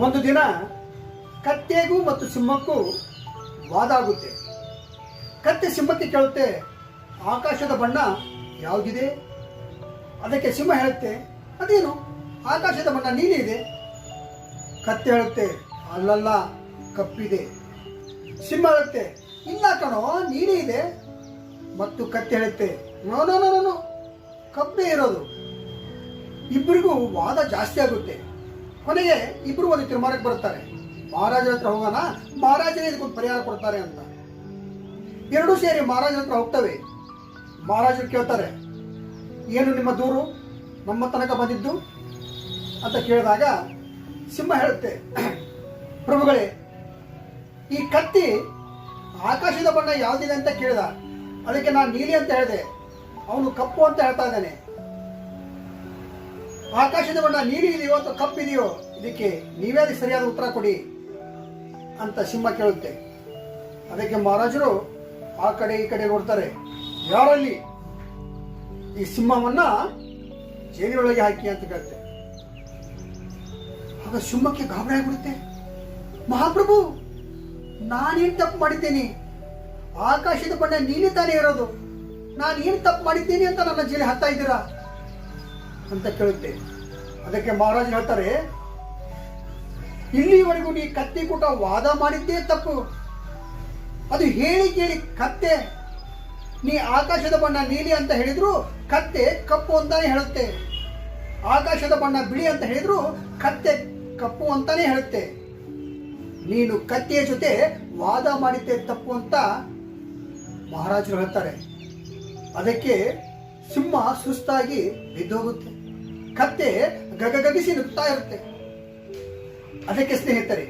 ಒಂದು ದಿನ ಕತ್ತೆಗೂ ಮತ್ತು ಸಿಂಹಕ್ಕೂ ವಾದ ಆಗುತ್ತೆ. ಕತ್ತೆ ಸಿಂಹಕ್ಕೆ ಕೇಳುತ್ತೆ, ಆಕಾಶದ ಬಣ್ಣ ಯಾವುದಿದೆ? ಅದಕ್ಕೆ ಸಿಂಹ ಹೇಳುತ್ತೆ, ಅದೇನು ಆಕಾಶದ ಬಣ್ಣ ನೀಲಿ ಇದೆ. ಕತ್ತೆ ಹೇಳುತ್ತೆ, ಅಲ್ಲಲ್ಲ, ಕಪ್ಪಿದೆ. ಸಿಂಹ ಹೇಳುತ್ತೆ, ಇಲ್ಲ ಕಣೋ, ನೀಲಿ ಇದೆ. ಮತ್ತು ಕತ್ತೆ ಹೇಳುತ್ತೆ, ನೋ ನೋ ನೋ ನೋ, ಕಪ್ಪೇ ಇರೋದು. ಇಬ್ಬರಿಗೂ ವಾದ ಜಾಸ್ತಿ ಆಗುತ್ತೆ. ಕೊನೆಗೆ ಇಬ್ಬರು ಒಂದು ತೀರ್ಮಾನಕ್ಕೆ ಬರ್ತಾರೆ, ಮಹಾರಾಜರ ಹತ್ರ ಹೋಗೋಣ, ಮಹಾರಾಜರೇ ಇದಕ್ಕೊಂದು ಪರಿಹಾರ ಕೊಡ್ತಾರೆ ಅಂತ. ಎರಡೂ ಸೇರಿ ಮಹಾರಾಜರ ಹತ್ರ ಹೋಗ್ತವೆ. ಮಹಾರಾಜರು ಕೇಳ್ತಾರೆ, ಏನು ನಿಮ್ಮ ದೂರು, ನಮ್ಮ ತನಕ ಬಂದಿದ್ದು ಅಂತ ಕೇಳಿದಾಗ ಸಿಂಹ ಹೇಳುತ್ತೆ, ಪ್ರಭುಗಳೇ, ಈ ಕತ್ತಿ ಆಕಾಶದ ಬಣ್ಣ ಯಾವುದಿದೆ ಅಂತ ಕೇಳಿದ, ಅದಕ್ಕೆ ನಾನು ನೀಲಿ ಅಂತ ಹೇಳಿದೆ, ಅವನು ಕಪ್ಪು ಅಂತ ಹೇಳ್ತಾ ಇದ್ದಾನೆ. ಆಕಾಶದ ಬಣ್ಣ ನೀಲಿ ಇದೆಯೋ ಅಥವಾ ಕಪ್ಪಿದೆಯೋ, ಇದಕ್ಕೆ ನೀವೇ ಅದಕ್ಕೆ ಸರಿಯಾದ ಉತ್ತರ ಕೊಡಿ ಅಂತ ಸಿಂಹ ಕೇಳುತ್ತೆ. ಅದಕ್ಕೆ ಮಹಾರಾಜರು ಆ ಕಡೆ ಈ ಕಡೆ ನೋಡ್ತಾರೆ, ಯಾರಲ್ಲಿ ಈ ಸಿಂಹವನ್ನ ಜೈಲಿನೊಳಗೆ ಹಾಕಿ ಅಂತ ಕೇಳುತ್ತೆ. ಆಗ ಸಿಂಹಕ್ಕೆ ಗಾಬರಿ ಆಗಿಬಿಡುತ್ತೆ, ಮಹಾಪ್ರಭು, ನಾನೇನು ತಪ್ಪು ಮಾಡಿದ್ದೇನೆ? ಆಕಾಶದ ಬಣ್ಣ ನೀಲಿ ತಾನೇ ಇರೋದು, ನಾನು ಏನು ತಪ್ಪು ಮಾಡಿದ್ದೇನೆ ಅಂತ ನನ್ನ ಜೈಲಿಗೆ ಹಾಕ್ತಾ ಇದ್ದೀರಾ ಅಂತ ಕೇಳುತ್ತೆ. ಅದಕ್ಕೆ ಮಹಾರಾಜರು ಹೇಳ್ತಾರೆ, ಇಲ್ಲಿವರೆಗೂ ನೀ ಕತ್ತಿ ಕೂಟ ವಾದ ಮಾಡಿದ್ದೇ ತಪ್ಪು. ಅದು ಹೇಳಿ ಕೇಳಿ ಕತ್ತೆ ನೀ ಆಕಾಶದ ಬಣ್ಣ ನೀಲಿ ಅಂತ ಹೇಳಿದ್ರು ಕತ್ತೆ ಕಪ್ಪು ಅಂತಾನೆ ಹೇಳುತ್ತೆ, ಆಕಾಶದ ಬಣ್ಣ ಬಿಳಿ ಅಂತ ಹೇಳಿದ್ರು ಕತ್ತೆ ಕಪ್ಪು ಅಂತಾನೆ ಹೇಳುತ್ತೆ. ನೀನು ಕತ್ತೆಯ ಜೊತೆ ವಾದ ಮಾಡಿದ್ದೆ ತಪ್ಪು ಅಂತ ಮಹಾರಾಜರು ಹೇಳ್ತಾರೆ. ಅದಕ್ಕೆ ಸಿಂಹ ಸುಸ್ತಾಗಿ ಬಿದ್ದೋಗುತ್ತೆ, ಕತ್ತೆ ಗಗಗಗಿಸಿ ನುಗ್ತಾ ಇರುತ್ತೆ. ಅದಕ್ಕೆ ಸ್ನೇಹಿತರೆ,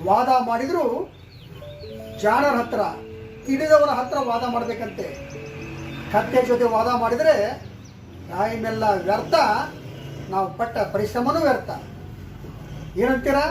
ವಾದ ಮಾಡಿದ್ರು ಜಾಣರ ಹತ್ರ, ತಿಳಿದವರ ಹತ್ರ ವಾದ ಮಾಡಬೇಕಂತೆ. ಕತ್ತೆ ಜೊತೆ ವಾದ ಮಾಡಿದರೆ ಟೈಮ್ ಎಲ್ಲ ವ್ಯರ್ಥ, ನಾವು ಪಟ್ಟ ಪರಿಶ್ರಮನೂ ವ್ಯರ್ಥ. ಏನಂತೀರಾ?